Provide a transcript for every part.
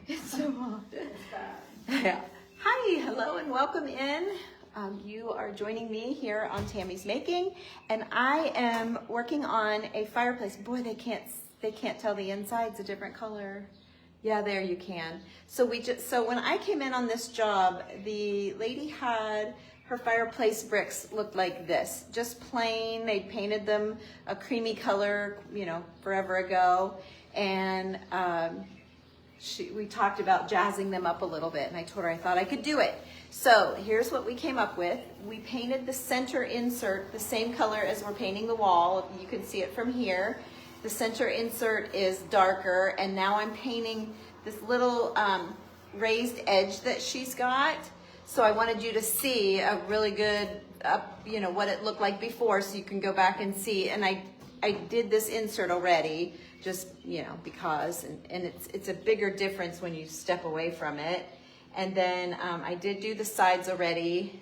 It's so hot. Yeah. Hi, hello, and welcome in. You are joining me here on Tammy's Making, and I am working on a fireplace. Boy, they can't tell the inside's a different color. Yeah, there you can. So when I came in on this job, the lady had her fireplace bricks looked like this, just plain. They painted them a creamy color, forever ago, and we talked about jazzing them up a little bit, and I told her I thought I could do it. So here's what we came up with. We painted the center insert the same color as we're painting the wall. You can see it from here. The center insert is darker, and now I'm painting this little raised edge that she's got. So I wanted you to see a really good, what it looked like before, so you can go back and see. And I did this insert already, just because, and it's a bigger difference when you step away from it. And then I did do the sides already.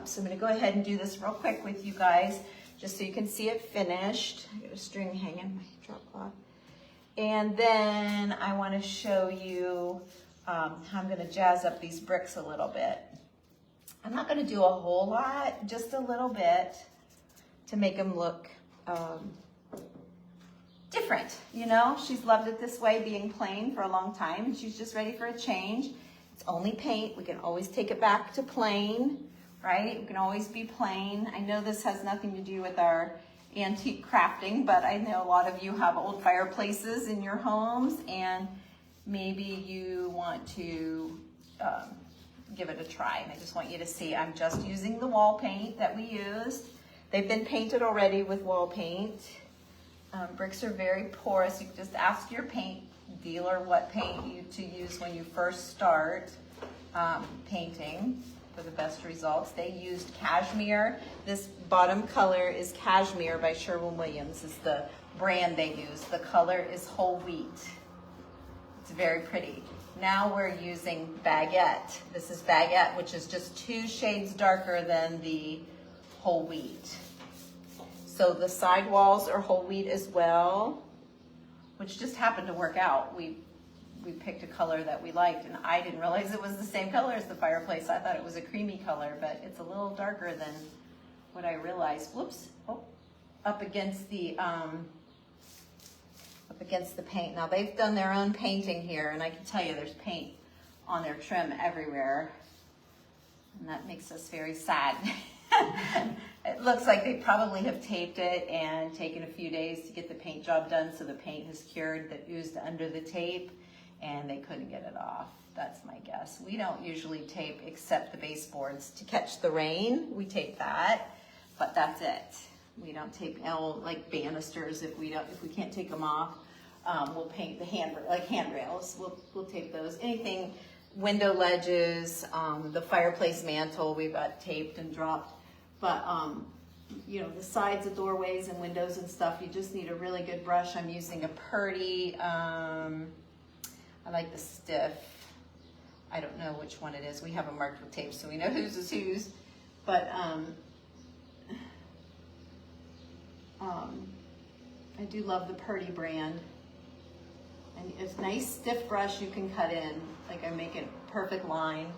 So I'm gonna go ahead and do this real quick with you guys, just so you can see it finished. I got a string hanging, my drop cloth. And then I wanna show you how I'm gonna jazz up these bricks a little bit. I'm not gonna do a whole lot, just a little bit to make them look different, She's loved it this way, being plain for a long time, and she's just ready for a change. It's only paint. We can always take it back to plain, right? We can always be plain. I know this has nothing to do with our antique crafting, but I know a lot of you have old fireplaces in your homes, and maybe you want to give it a try. And I just want you to see I'm just using the wall paint that we used. They've been painted already with wall paint. Bricks are very porous. You can just ask your paint dealer what paint to use when you first start painting for the best results. They used cashmere. This bottom color is cashmere by Sherwin-Williams. Is the brand they use. The color is whole wheat. It's very pretty. Now we're using baguette. This is baguette, which is just 2 shades darker than the whole wheat. So the side walls are whole wheat as well, which just happened to work out. We picked a color that we liked, and I didn't realize it was the same color as the fireplace. I thought it was a creamy color, but it's a little darker than what I realized. Whoops! Oh, up against the paint. Now they've done their own painting here, and I can tell you there's paint on their trim everywhere, and that makes us very sad. It looks like they probably have taped it and taken a few days to get the paint job done, so the paint has cured that oozed under the tape, and they couldn't get it off. That's my guess. We don't usually tape except the baseboards to catch the rain. We tape that, but that's it. We don't tape like banisters if we can't take them off. We'll paint the handrails. We'll tape those. Anything, window ledges, the fireplace mantle, we've got taped and dropped. But, the sides of doorways and windows and stuff, you just need a really good brush. I'm using a Purdy, I like the stiff. I don't know which one it is. We have them marked with tape, so we know whose is whose. But I do love the Purdy brand. And it's a nice stiff brush you can cut in. Like I make it perfect line.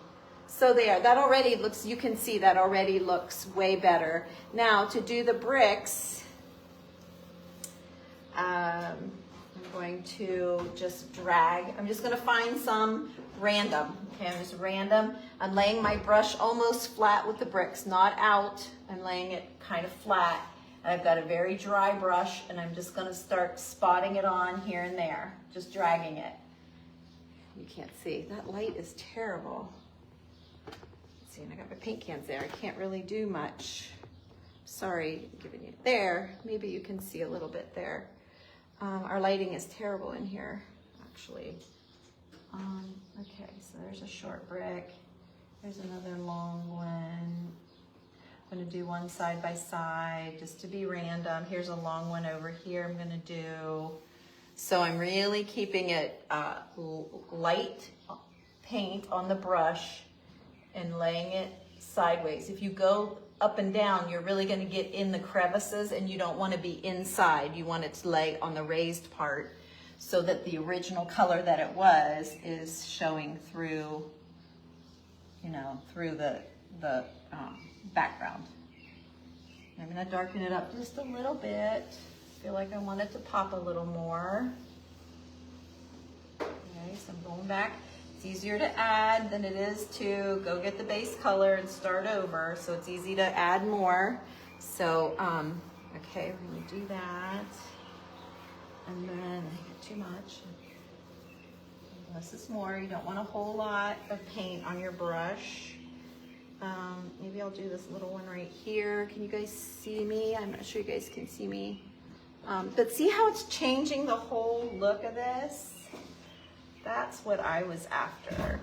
So there, that already looks, you can see that already looks way better. Now to do the bricks, I'm going to just drag. I'm just gonna find some random, okay, I'm just random. I'm laying my brush almost flat with the bricks, not out. I'm laying it kind of flat. And I've got a very dry brush, and I'm just gonna start spotting it on here and there, just dragging it. You can't see, that light is terrible. See, and I got my paint cans there. I can't really do much. Sorry, giving you there. Maybe you can see a little bit there. Our lighting is terrible in here, actually. Okay, so there's a short brick. There's another long one. I'm gonna do one side by side just to be random. Here's a long one over here I'm gonna do. So I'm really keeping it light paint on the brush and laying it sideways. If you go up and down, you're really gonna get in the crevices, and you don't wanna be inside. You want it to lay on the raised part. so that the original color that it was is showing through, you know, through the background. I'm going to darken it up just a little bit. I feel like I want it to pop a little more. Okay, so I'm going back. It's easier to add than it is to go get the base color and start over, so it's easy to add more. So, okay, we're going to do that. And then I got too much. Less is more. You don't want a whole lot of paint on your brush. Maybe I'll do this little one right here. Can you guys see me? I'm not sure you guys can see me. But see how it's changing the whole look of this? That's what I was after.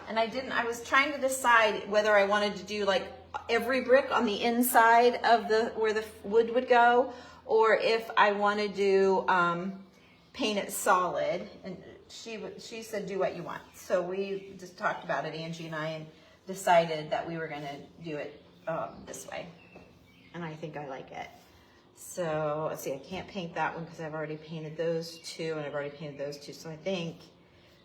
And I was trying to decide whether I wanted to do like every brick on the inside of where the wood would go, or if I want to do paint it solid. And she said do what you want. So we just talked about it, Angie and I, and decided that we were going to do it this way. And I think I like it. So let's see, I can't paint that one because I've already painted those two, and I've already painted those two. So I think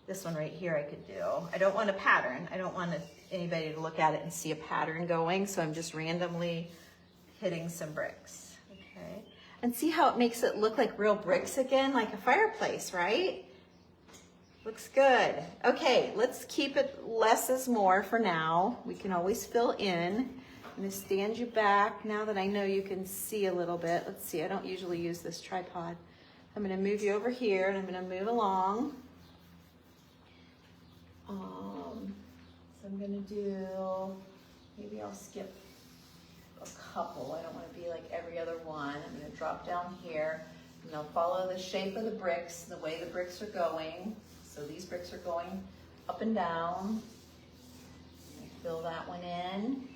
this one right here I could do. I don't want a pattern. I don't want anybody to look at it and see a pattern going. So I'm just randomly hitting some bricks. Okay. And see how it makes it look like real bricks again, like a fireplace, right? Looks good. Okay, let's keep it less is more for now. We can always fill in. I'm gonna stand you back now that I know you can see a little bit. Let's see, I don't usually use this tripod. I'm gonna move you over here and I'm gonna move along. So I'm gonna do, maybe I'll skip a couple. I don't wanna be like every other one. I'm gonna drop down here and I'll follow the shape of the bricks, the way the bricks are going. So these bricks are going up and down. I fill that one in.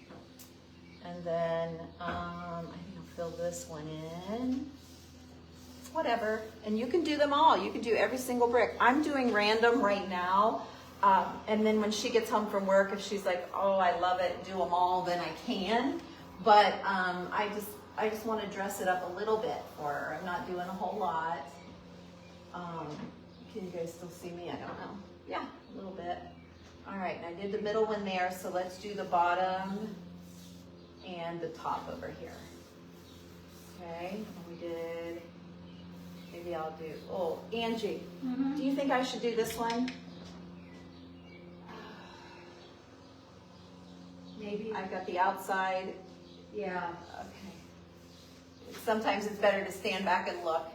And then I think I'll fill this one in. Whatever. And you can do them all. You can do every single brick. I'm doing random right now. And then when she gets home from work, if she's like, oh, I love it, do them all, then I can. But I just want to dress it up a little bit for her. I'm not doing a whole lot. Can you guys still see me? I don't know. Yeah, a little bit. All right, and I did the middle one there, so let's do the bottom and the top over here. Okay, and we did, maybe I'll do, oh, Angie, do you think I should do this one? Maybe. I've got the outside. Yeah. Okay. Sometimes it's better to stand back and look.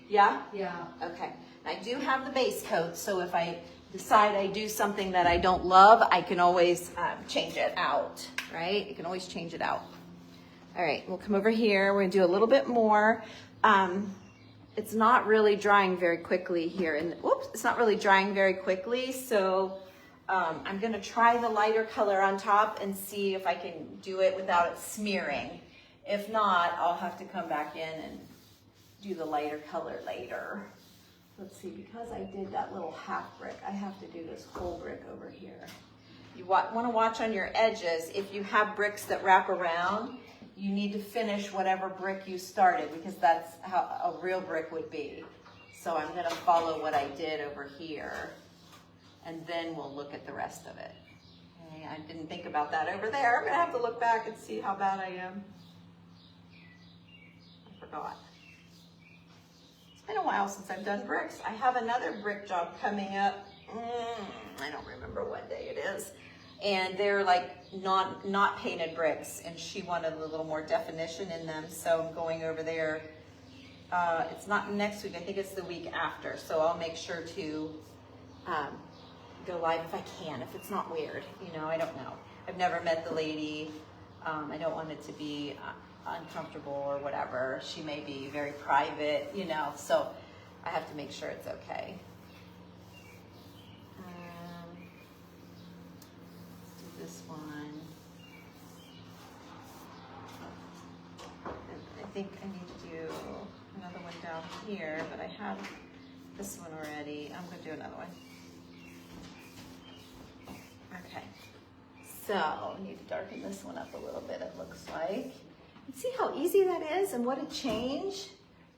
Yeah? Yeah. Okay. I do have the base coat, so if I decide I do something that I don't love, I can always change it out, right? You can always change it out. All right, we'll come over here. We're gonna do a little bit more. It's not really drying very quickly here. Whoops, it's not really drying very quickly, so I'm gonna try the lighter color on top and see if I can do it without it smearing. If not, I'll have to come back in and do the lighter color later. Let's see, because I did that little half brick, I have to do this whole brick over here. You want to watch on your edges. If you have bricks that wrap around, you need to finish whatever brick you started, because that's how a real brick would be. So I'm going to follow what I did over here, and then we'll look at the rest of it. Okay, I didn't think about that over there. I'm going to have to look back and see how bad I am. I forgot. It's been a while since I've done bricks. I have another brick job coming up. I don't remember what day it is. And they're like not painted bricks, and she wanted a little more definition in them, so I'm going over there. It's not next week, I think it's the week after, so I'll make sure to go live if I can, if it's not weird, you know, I don't know. I've never met the lady. I don't want it to be uncomfortable or whatever. She may be very private, you know, so I have to make sure it's okay. Let's do this one. I think I need to do another one down here, but I have this one already. I'm going to do another one. Okay, so I need to darken this one up a little bit, it looks like. And see how easy that is and what a change?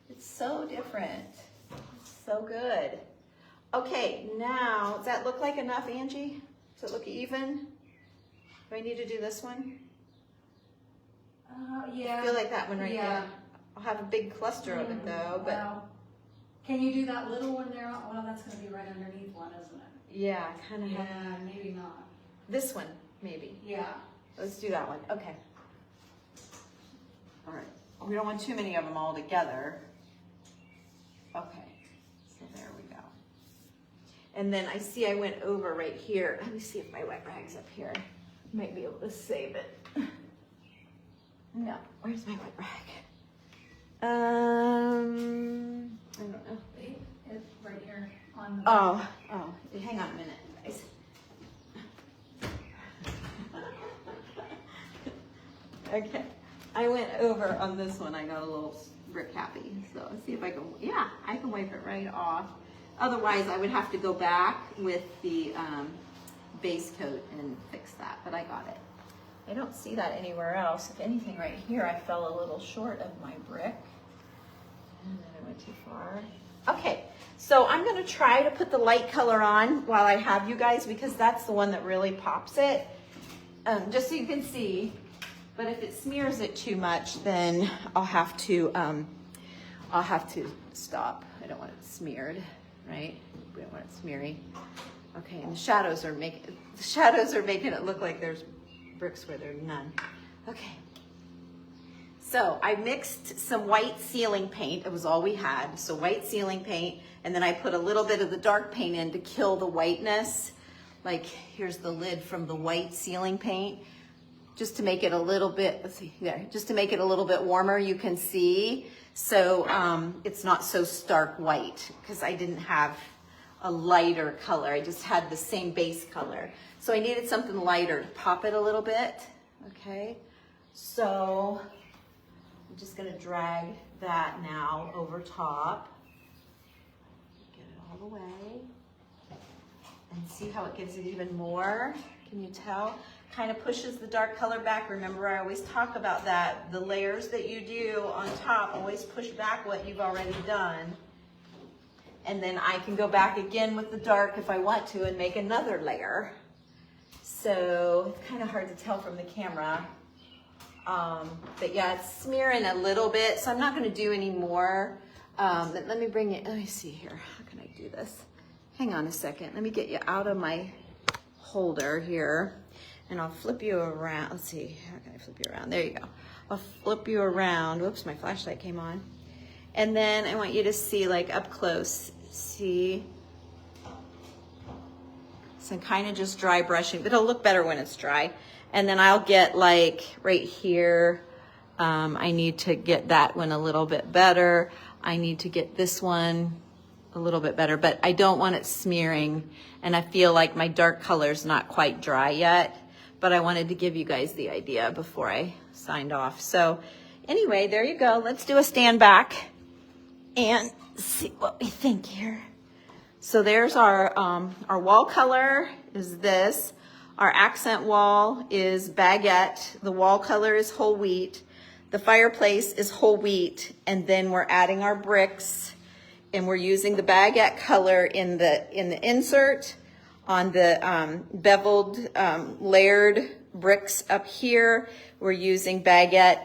It's so different. So good. Okay, now, does that look like enough, Angie? Does it look even? Do I need to do this one? Yeah. I feel like that one right yeah. there. I'll have a big cluster of it though, but. Wow. Can you do that little one there? Well, that's going to be right underneath one, isn't it? Yeah, kind of. Yeah, maybe not. This one, maybe. Yeah. Let's do that one. Okay. All right. We don't want too many of them all together. Okay. So there we go. And then I see I went over right here. Let me see if my wet rag's up here. Might be able to save it. No. Where's my wet rag? I don't know. It's right here on the. Oh. Hang on a minute, guys. Okay. I went over on this one. I got a little brick happy. So let's see if I can, yeah, I can wipe it right off. Otherwise, I would have to go back with the base coat and fix that, but I got it. I don't see that anywhere else. If anything, right here, I fell a little short of my brick. And then I went too far. Okay, so I'm gonna try to put the light color on while I have you guys, because that's the one that really pops it, just so you can see. But if it smears it too much, then I'll have to stop. I don't want it smeared, right? We don't want it smeary. Okay, and the shadows are making it look like there's bricks where there's none. Okay. So I mixed some white ceiling paint. It was all we had. So white ceiling paint, and then I put a little bit of the dark paint in to kill the whiteness. Like here's the lid from the white ceiling paint, just to make it a little bit, let's see there, just to make it a little bit warmer, you can see. So it's not so stark white, because I didn't have a lighter color. I just had the same base color. So I needed something lighter to pop it a little bit. Okay, so I'm just gonna drag that now over top. Get it all the way. And see how it gives it even more. Can you tell? Kind of pushes the dark color back. Remember, I always talk about that. The layers that you do on top always push back what you've already done. And then I can go back again with the dark if I want to and make another layer. So it's kind of hard to tell from the camera. But yeah, it's smearing a little bit, so I'm not going to do any more. But let me bring it, let me see here. How can I do this? Hang on a second. Let me get you out of my holder here, and I'll flip you around. Let's see, how can I flip you around? There you go. I'll flip you around. Whoops, my flashlight came on. And then I want you to see, like, up close. See? So I'm kind of just dry brushing, but it'll look better when it's dry. And then I'll get, like, right here, I need to get that one a little bit better. I need to get this one a little bit better, but I don't want it smearing, and I feel like my dark color's not quite dry yet, but I wanted to give you guys the idea before I signed off. So anyway, there you go. Let's do a stand back and see what we think here. So there's our wall color is this. Our accent wall is baguette. The wall color is whole wheat. The fireplace is whole wheat. And then we're adding our bricks, and we're using the baguette color in the insert on the beveled layered bricks up here. We're using baguette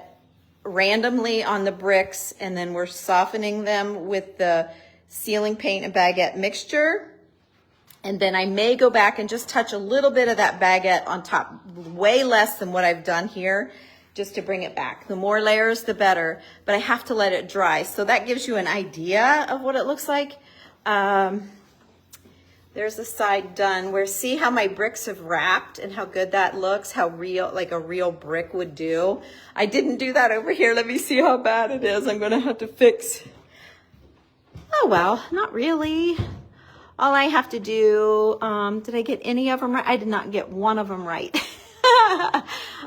randomly on the bricks, and then we're softening them with the ceiling paint and baguette mixture. And then I may go back and just touch a little bit of that baguette on top, way less than what I've done here, just to bring it back. The more layers, the better, but I have to let it dry. So that gives you an idea of what it looks like. There's the side done, where see how my bricks have wrapped and how good that looks, how real, like a real brick would do. I didn't do that over here. Let me see how bad it is. I'm gonna have to fix. Oh well, not really. All I have to do, did I get any of them right? I did not get one of them right.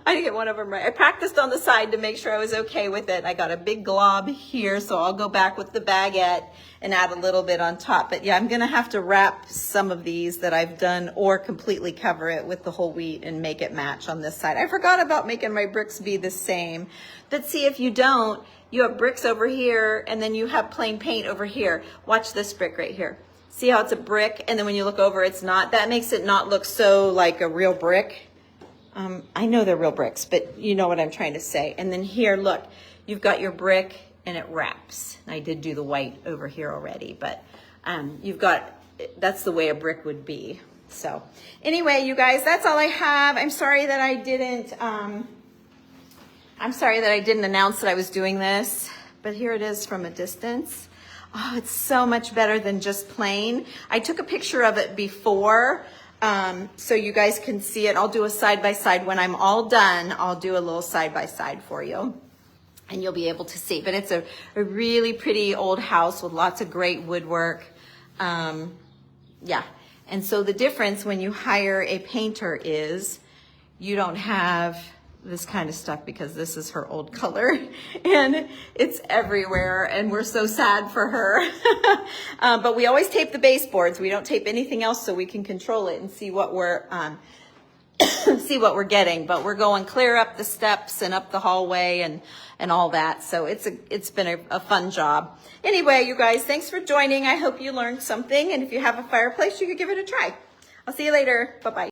I didn't get one of them right. I practiced on the side to make sure I was okay with it. I got a big glob here, so I'll go back with the baguette and add a little bit on top. But yeah, I'm gonna have to wrap some of these that I've done, or completely cover it with the whole wheat and make it match on this side. I forgot about making my bricks be the same. But see, if you don't, you have bricks over here, and then you have plain paint over here. Watch this brick right here. See how it's a brick, and then when you look over, it's not? That makes it not look so like a real brick. I know they're real bricks, but you know what I'm trying to say. And then here, look, you've got your brick, and it wraps. I did do the white over here already, but you've got, that's the way a brick would be. So anyway, you guys, that's all I have. I'm sorry that I didn't announce that I was doing this, but here it is from a distance. Oh, it's so much better than just plain. I took a picture of it before, so you guys can see it. I'll do a side-by-side. When I'm all done, I'll do a little side-by-side for you, and you'll be able to see. But it's a really pretty old house with lots of great woodwork. Yeah. And so the difference when you hire a painter is you don't have this kind of stuff, because this is her old color and it's everywhere, and we're so sad for her. But we always tape the baseboards. We don't tape anything else, so we can control it and see what we're see what we're getting. But we're going clear up the steps and up the hallway and all that. So it's been a fun job. Anyway, you guys, thanks for joining. I hope you learned something, and if you have a fireplace, you could give it a try. I'll see you later. Bye-bye.